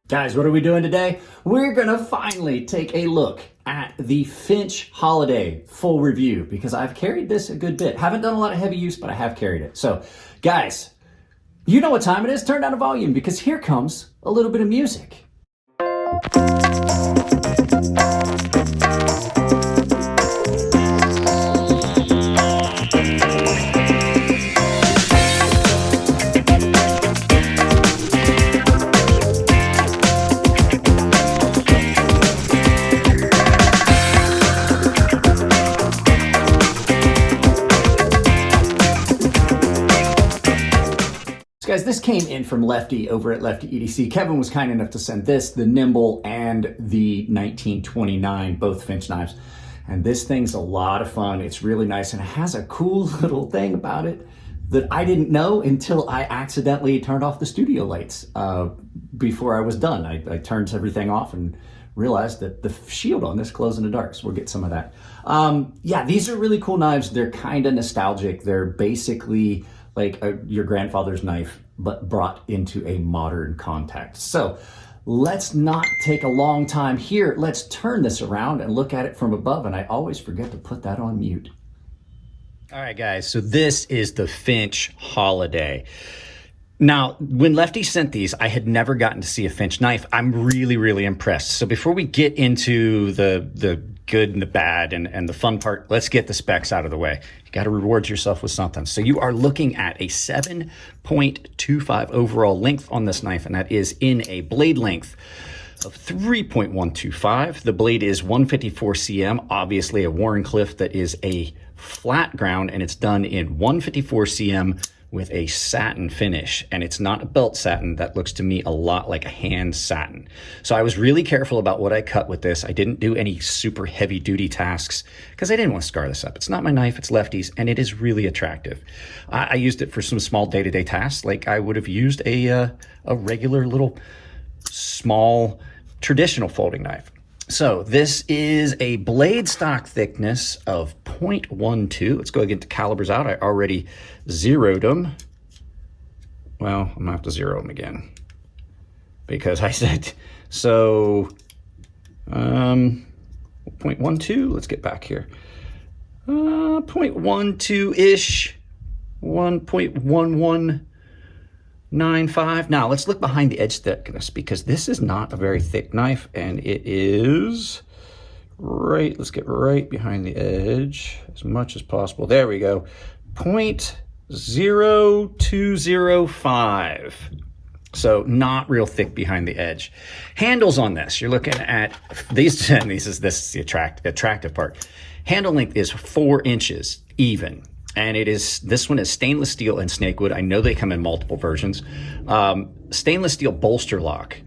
Guys, what are we doing today? We're gonna finally take a look at the Finch Holiday full review because I've carried this a good bit. Haven't done a lot of heavy use, but I have carried it. So guys, you know what time it is. Turn down the volume because here comes a little bit of music. Guys, this came in from Lefty over at Lefty EDC. Kevin was kind enough to send this, the Nimble and the 1929, both Finch knives. And this thing's a lot of fun. It's really nice and it has a cool little thing about it that I didn't know until I accidentally turned off the studio lights before I was done. I turned everything off and realized that the shield on this glows in the dark, so we'll get some of that. Yeah, these are really cool knives. They're kind of nostalgic. They're basically like your grandfather's knife, but brought into a modern context. So let's not take a long time here. Let's turn this around and look at it from above. And I always forget to put that on mute. All right, guys, so this is the Finch Holiday. Now, when Lefty sent these, I had never gotten to see a Finch knife. I'm really, really impressed. So before we get into the good and the bad and the fun part, let's get the specs out of the way. You got to reward yourself with something. So you are looking at a 7.25 overall length on this knife, and that is in a blade length of 3.125. The blade is 154 cm, obviously a Wharncliffe that is a flat ground, and it's done in 154 cm with a satin finish, and it's not a belt satin. That looks to me a lot like a hand satin. So I was really careful about what I cut with this. I didn't do any super heavy duty tasks because I didn't want to scar this up. It's not my knife, it's Lefty's, and it is really attractive. I used it for some small day-to-day tasks, like I would have used a regular little small traditional folding knife. So this is a blade stock thickness of 0.12. Let's go and get the calibers out. I already zeroed them. Well, I'm gonna have to zero them again because I said, so 0.12, let's get back here. 0.12-ish, 1.1195. Now let's look behind the edge thickness because this is not a very thick knife, and it is right, let's get right behind the edge as much as possible. There we go. 0.0205. So not real thick behind the edge. Handles on this, you're looking at these, and this is the attractive part. Handle length is 4 inches even. And this one is stainless steel and snakewood. I know they come in multiple versions. Stainless steel bolster lock.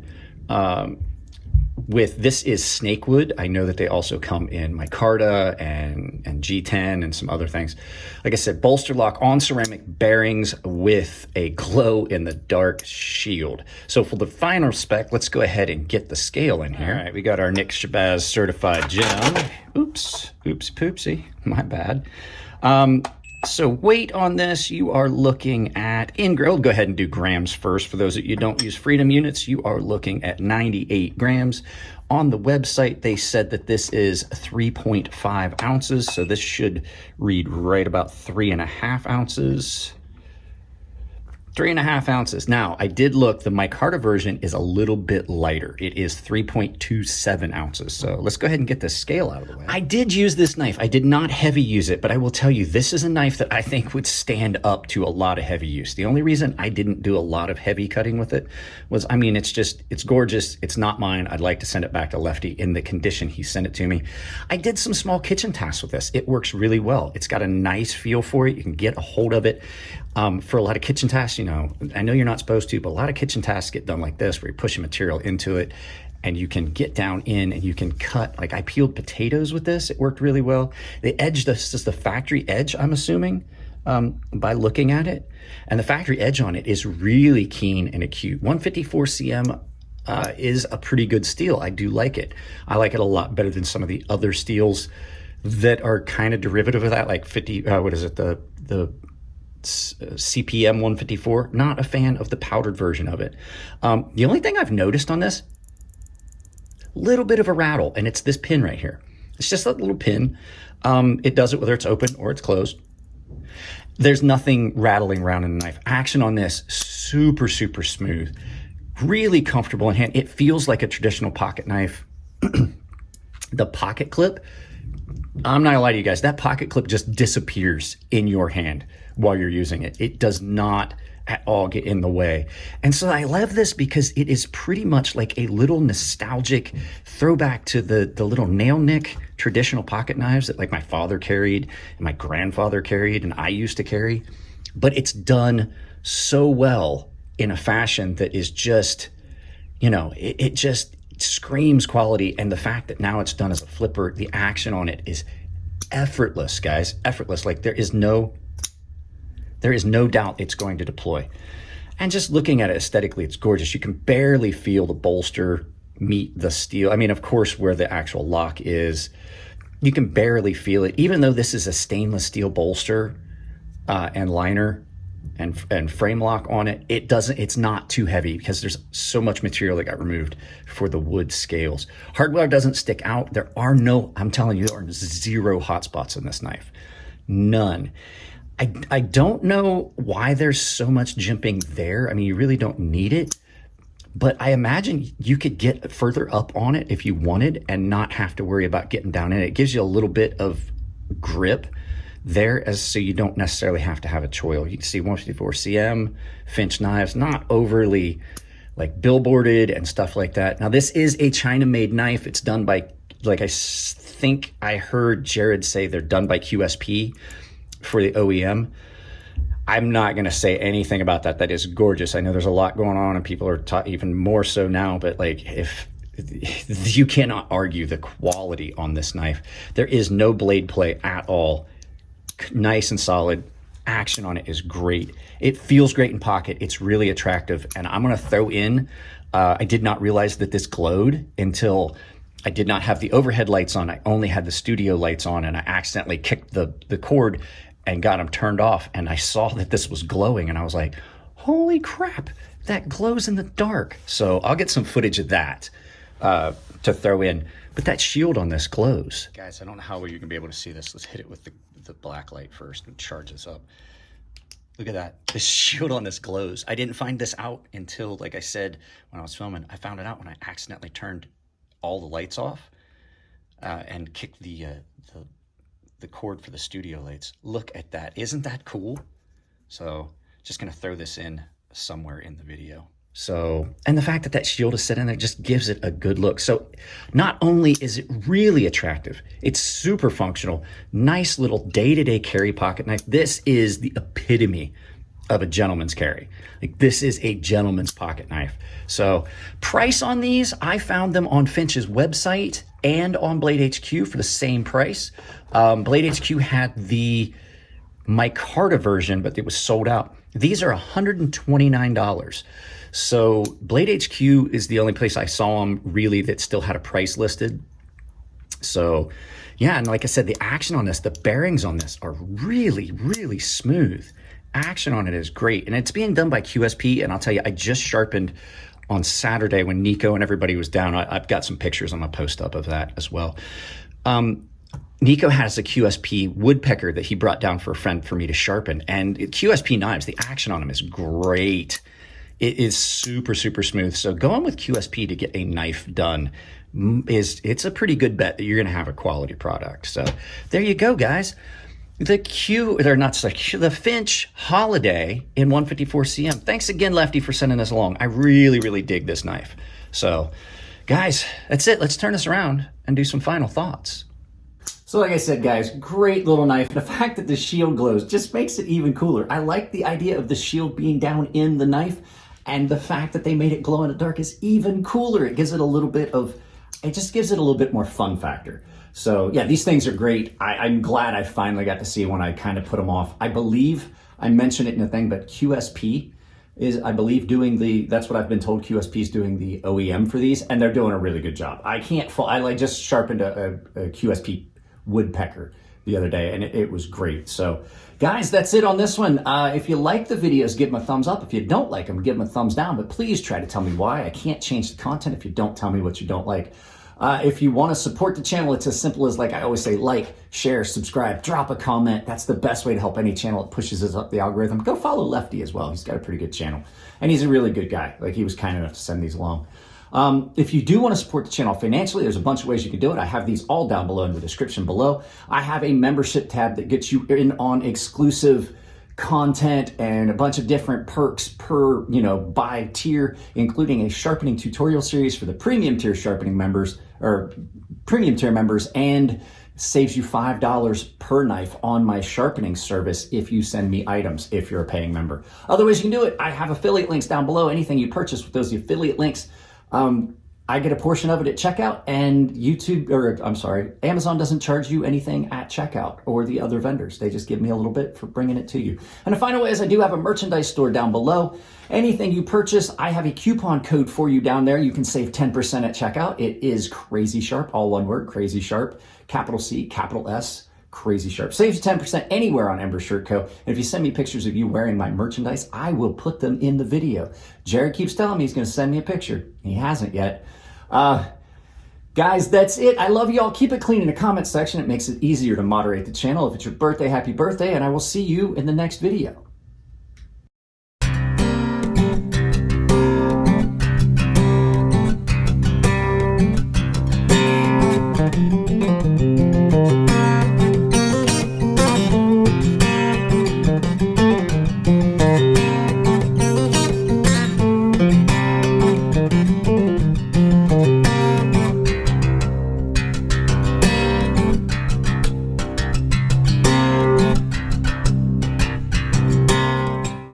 This is snakewood. I know that they also come in micarta and G10 and some other things. Like I said, bolster lock on ceramic bearings with a glow in the dark shield. So for the final spec, let's go ahead and get the scale in here. All right, we got our Nick Shabazz certified gem. Oops, poopsie, my bad. So weight on this, you are looking at, I'll go ahead and do grams first. For those of you who don't use Freedom units, you are looking at 98 grams. On the website, they said that this is 3.5 ounces. So this should read right about 3.5 ounces. 3.5 ounces. Now, I did look, the micarta version is a little bit lighter. It is 3.27 ounces. So let's go ahead and get this scale out of the way. I did use this knife. I did not heavy use it, but I will tell you, this is a knife that I think would stand up to a lot of heavy use. The only reason I didn't do a lot of heavy cutting with it was, I mean, it's gorgeous. It's not mine. I'd like to send it back to Lefty in the condition he sent it to me. I did some small kitchen tasks with this. It works really well. It's got a nice feel for it. You can get a hold of it. For a lot of kitchen tasks, you know, I know you're not supposed to, but a lot of kitchen tasks get done like this, where you're pushing material into it and you can get down in and you can cut. Like I peeled potatoes with this. It worked really well. The edge, this is the factory edge, I'm assuming, by looking at it. And the factory edge on it is really keen and acute. 154 cm is a pretty good steel. I do like it. I like it a lot better than some of the other steels that are kind of derivative of that, like 50, what is it, the CPM 154. Not a fan of the powdered version of it. The only thing I've noticed on this, little bit of a rattle, and it's this pin right here. It's just that little pin. It does it whether it's open or it's closed. There's nothing rattling around in the knife. Action on this, super, super smooth. Really comfortable in hand. It feels like a traditional pocket knife. The pocket clip, I'm not gonna lie to you guys, that pocket clip just disappears in your hand while you're using it. It does not at all get in the way. And so I love this because it is pretty much like a little nostalgic throwback to the little nail nick traditional pocket knives that like my father carried and my grandfather carried and I used to carry. But it's done so well in a fashion that is just, you know, it just screams quality. And the fact that now it's done as a flipper, the action on it is effortless, guys, effortless. Like there is no doubt it's going to deploy. And just looking at it aesthetically, it's gorgeous. You can barely feel the bolster meet the steel. I mean, of course, where the actual lock is, you can barely feel it. Even though this is a stainless steel bolster and liner and frame lock on it, it's not too heavy because there's so much material that got removed for the wood scales. Hardware doesn't stick out. I'm telling you, there are 0 hot spots in this knife. None. I don't know why there's so much jimping there. I mean, you really don't need it, but I imagine you could get further up on it if you wanted and not have to worry about getting down in it. It gives you a little bit of grip there, so you don't necessarily have to have a choil. You can see 154 cm, Finch knives, not overly like billboarded and stuff like that. Now, this is a China-made knife. It's done by, like I think I heard Jared say they're done by QSP for the OEM. I'm not going to say anything about that. That is gorgeous. I know there's a lot going on and people are taught even more so now, but like if you cannot argue the quality on this knife. There is no blade play at all. Nice and solid. Action on it is great. It feels great in pocket. It's really attractive. And I'm going to throw in, I did not realize that this glowed until I did not have the overhead lights on. I only had the studio lights on, and I accidentally kicked the cord and got them turned off. And I saw that this was glowing and I was like, holy crap, that glows in the dark. So I'll get some footage of that to throw in. But that shield on this glows. Guys, I don't know how well you're gonna be able to see this. Let's hit it with the black light first and charge this up. Look at that. The shield on this glows. I didn't find this out until, like I said, when I was filming. I found it out when I accidentally turned all the lights off and kicked the cord for the studio lights. Look at that. Isn't that cool? So just gonna throw this in somewhere in the video. So, and the fact that that shield is sitting there just gives it a good look. So not only is it really attractive, it's super functional, nice little day-to-day carry pocket knife. This is the epitome of a gentleman's carry. Like, this is a gentleman's pocket knife. So price on these, I found them on Finch's website and on Blade HQ for the same price. Blade HQ had the micarta version, but it was sold out. These are $129. So Blade HQ is the only place I saw them really that still had a price listed. So yeah, and like I said, the action on this, the bearings on this are really, really smooth. Action on it is great. And it's being done by QSP. And I'll tell you, I just sharpened on Saturday when Nico and everybody was down. I've got some pictures on my post up of that as well. Nico has a QSP woodpecker that he brought down for a friend for me to sharpen. And QSP knives, the action on them is great. It is super, super smooth. So going with QSP to get a knife done it's a pretty good bet that you're going to have a quality product. So there you go, guys. The Finch Holiday in 154 cm. Thanks again, Lefty, for sending us along. I really, really dig this knife. So guys, that's it. Let's turn this around and do some final thoughts. So like I said, guys, great little knife. The fact that the shield glows just makes it even cooler. I like the idea of the shield being down in the knife, and the fact that they made it glow in the dark is even cooler. It gives it a little bit of, it just gives it a little bit more fun factor. So yeah, these things are great. I'm glad I finally got to see when I kind of put them off. I believe I mentioned it in the thing, but QSP is, I believe, doing that's what I've been told, QSP is doing the OEM for these, and they're doing a really good job. I just sharpened a QSP woodpecker the other day, and it was great. So guys, that's it on this one. If you like the videos, give them a thumbs up. If you don't like them, give them a thumbs down, but please try to tell me why. I can't change the content if you don't tell me what you don't like. If you want to support the channel, it's as simple as, like I always say, like, share, subscribe, drop a comment. That's the best way to help any channel. It pushes us up the algorithm. Go follow Lefty as well. He's got a pretty good channel, and he's a really good guy. Like, he was kind enough to send these along. If you do want to support the channel financially, there's a bunch of ways you can do it. I have these all down below in the description below. I have a membership tab that gets you in on exclusive content and a bunch of different perks per, by tier, including a sharpening tutorial series for the premium tier sharpening members, or premium tier members, and saves you $5 per knife on my sharpening service if you send me items, if you're a paying member. Other ways you can do it, I have affiliate links down below. Anything you purchase with those affiliate links, I get a portion of it at checkout, and Amazon doesn't charge you anything at checkout, or the other vendors. They just give me a little bit for bringing it to you. And the final way is I do have a merchandise store down below. Anything you purchase, I have a coupon code for you down there. You can save 10% at checkout. It is CrazySharp, all one word, CrazySharp, capital C, capital S, CrazySharp. Saves you 10% anywhere on Ember Shirt Co. And if you send me pictures of you wearing my merchandise, I will put them in the video. Jared keeps telling me he's going to send me a picture. He hasn't yet. Guys, that's it. I love you all. Keep it clean in the comment section. It makes it easier to moderate the channel. If it's your birthday, happy birthday, and I will see you in the next video.